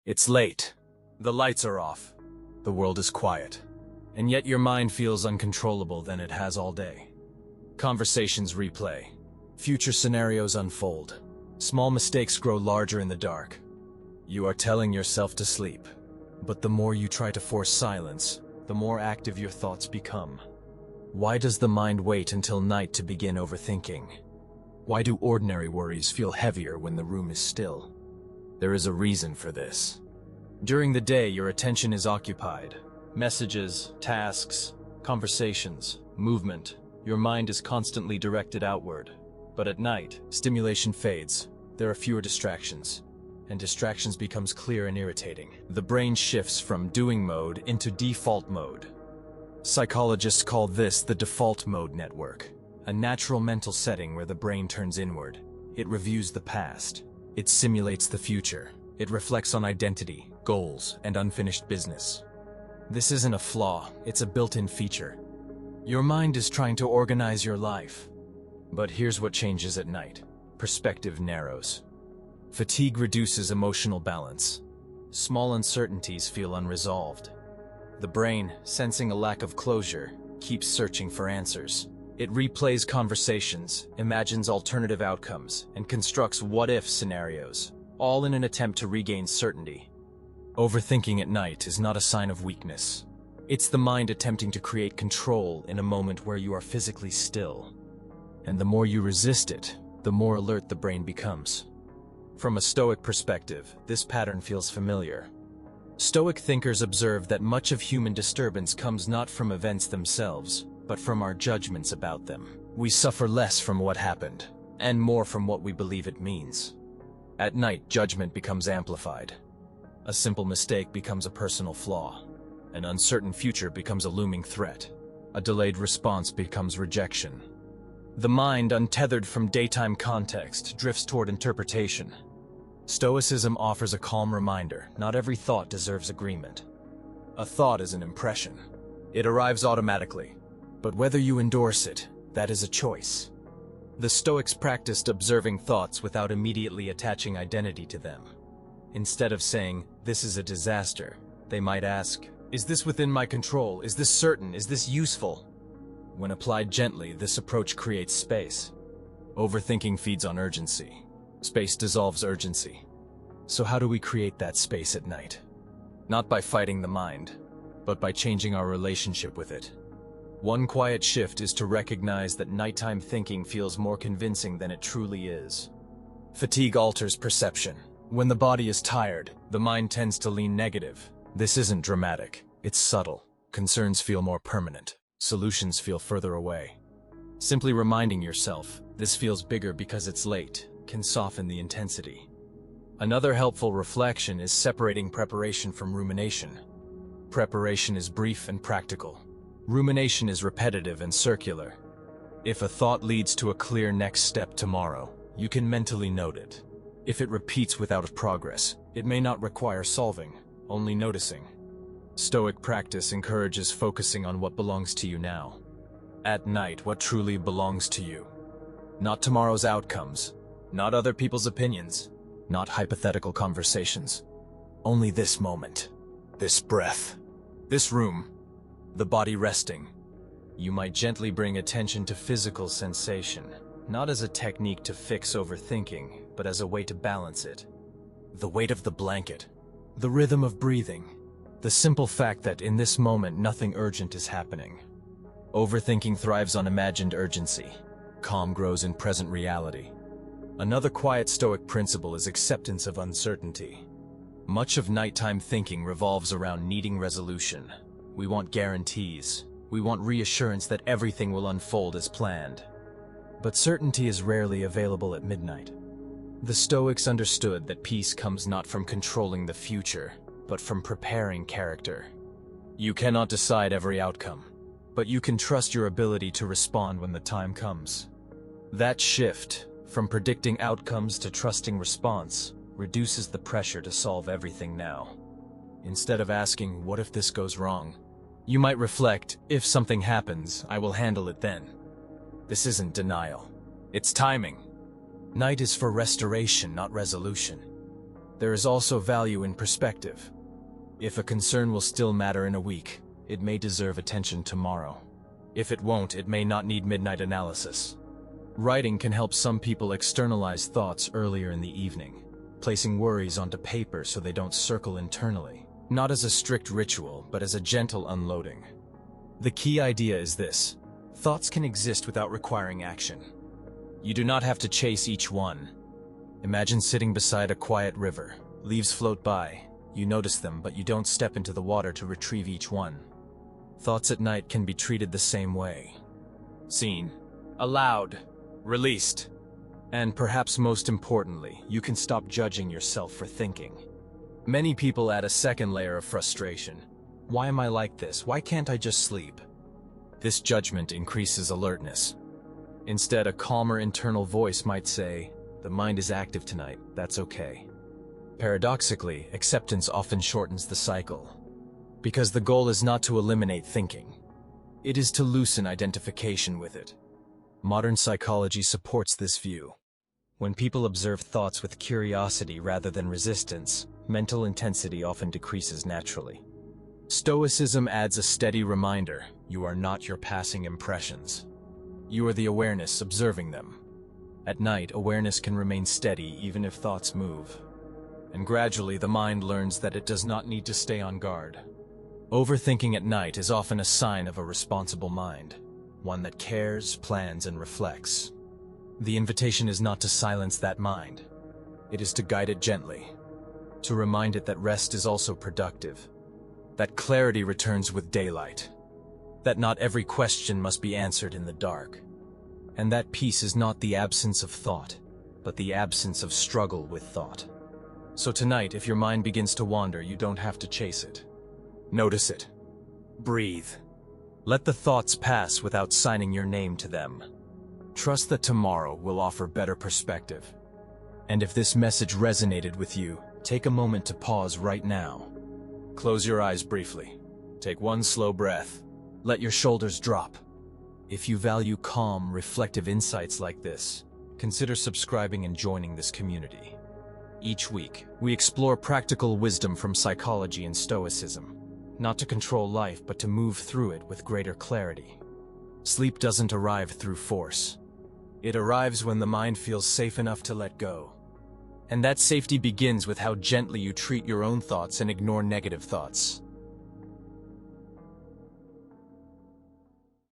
It's late. The lights are off. The world is quiet. And yet your mind feels uncontrollable than it has all day. Conversations replay. Future scenarios unfold. Small mistakes grow larger in the dark. You are telling yourself to sleep. But the more you try to force silence, the more active your thoughts become. Why does the mind wait until night to begin overthinking? Why do ordinary worries feel heavier when the room is still? There is a reason for this. During the day, your attention is occupied. Messages, tasks, conversations, movement. Your mind is constantly directed outward. But at night, stimulation fades. There are fewer distractions. And distractions becomes clear and irritating. The brain shifts from doing mode into default mode. Psychologists call this the default mode network, a natural mental setting where the brain turns inward. It reviews the past. It simulates the future. It reflects on identity, goals, and unfinished business. This isn't a flaw, it's a built-in feature. Your mind is trying to organize your life. But here's what changes at night. Perspective narrows. Fatigue reduces emotional balance. Small uncertainties feel unresolved. The brain, sensing a lack of closure, keeps searching for answers. It replays conversations, imagines alternative outcomes, and constructs what-if scenarios, all in an attempt to regain certainty. Overthinking at night is not a sign of weakness. It's the mind attempting to create control in a moment where you are physically still. And the more you resist it, the more alert the brain becomes. From a Stoic perspective, this pattern feels familiar. Stoic thinkers observe that much of human disturbance comes not from events themselves, but from our judgments about them. We suffer less from what happened, and more from what we believe it means. At night, judgment becomes amplified. A simple mistake becomes a personal flaw. An uncertain future becomes a looming threat. A delayed response becomes rejection. The mind, untethered from daytime context, drifts toward interpretation. Stoicism offers a calm reminder: not every thought deserves agreement. A thought is an impression. It arrives automatically. But whether you endorse it, that is a choice. The Stoics practiced observing thoughts without immediately attaching identity to them. Instead of saying, "This is a disaster," they might ask, "Is this within my control? Is this certain? Is this useful?" When applied gently, this approach creates space. Overthinking feeds on urgency. Space dissolves urgency. So how do we create that space at night? Not by fighting the mind, but by changing our relationship with it. One quiet shift is to recognize that nighttime thinking feels more convincing than it truly is. Fatigue alters perception. When the body is tired, the mind tends to lean negative. This isn't dramatic, it's subtle. Concerns feel more permanent. Solutions feel further away. Simply reminding yourself, "This feels bigger because it's late," can soften the intensity. Another helpful reflection is separating preparation from rumination. Preparation is brief and practical. Rumination is repetitive and circular. If a thought leads to a clear next step tomorrow, you can mentally note it. If it repeats without progress, it may not require solving, only noticing. Stoic practice encourages focusing on what belongs to you now. At night, what truly belongs to you. Not tomorrow's outcomes, not other people's opinions, not hypothetical conversations. Only this moment, this breath, this room, the body resting. You might gently bring attention to physical sensation, not as a technique to fix overthinking, but as a way to balance it. The weight of the blanket, the rhythm of breathing, the simple fact that in this moment nothing urgent is happening. Overthinking thrives on imagined urgency. Calm grows in present reality. Another quiet Stoic principle is acceptance of uncertainty. Much of nighttime thinking revolves around needing resolution. We want guarantees. We want reassurance that everything will unfold as planned. But certainty is rarely available at midnight. The Stoics understood that peace comes not from controlling the future, but from preparing character. You cannot decide every outcome, but you can trust your ability to respond when the time comes. That shift, from predicting outcomes to trusting response, reduces the pressure to solve everything now. Instead of asking, "What if this goes wrong?" you might reflect, "If something happens, I will handle it then." This isn't denial. It's timing. Night is for restoration, not resolution. There is also value in perspective. If a concern will still matter in a week, it may deserve attention tomorrow. If it won't, it may not need midnight analysis. Writing can help some people externalize thoughts earlier in the evening, placing worries onto paper so they don't circle internally, not as a strict ritual, but as a gentle unloading. The key idea is this: thoughts can exist without requiring action. You do not have to chase each one. Imagine sitting beside a quiet river. Leaves float by. You notice them, but you don't step into the water to retrieve each one. Thoughts at night can be treated the same way. Seen, allowed, released. And perhaps most importantly, you can stop judging yourself for thinking. Many people add a second layer of frustration. Why am I like this? Why can't I just sleep? This judgment increases alertness. Instead, a calmer internal voice might say, "The mind is active tonight, that's okay." Paradoxically, acceptance often shortens the cycle. Because the goal is not to eliminate thinking. It is to loosen identification with it. Modern psychology supports this view. When people observe thoughts with curiosity rather than resistance, mental intensity often decreases naturally. Stoicism adds a steady reminder: you are not your passing impressions. You are the awareness observing them. At night, awareness can remain steady even if thoughts move. And gradually, the mind learns that it does not need to stay on guard. Overthinking at night is often a sign of a responsible mind, one that cares, plans, and reflects. The invitation is not to silence that mind. It is to guide it gently, to remind it that rest is also productive, that clarity returns with daylight, that not every question must be answered in the dark, and that peace is not the absence of thought, but the absence of struggle with thought. So tonight, if your mind begins to wander, you don't have to chase it. Notice it. Breathe. Let the thoughts pass without signing your name to them. Trust that tomorrow will offer better perspective. And if this message resonated with you, take a moment to pause right now. Close your eyes briefly. Take one slow breath. Let your shoulders drop. If you value calm, reflective insights like this, consider subscribing and joining this community. Each week, we explore practical wisdom from psychology and Stoicism, not to control life, but to move through it with greater clarity. Sleep doesn't arrive through force. It arrives when the mind feels safe enough to let go. And that safety begins with how gently you treat your own thoughts and ignore negative thoughts.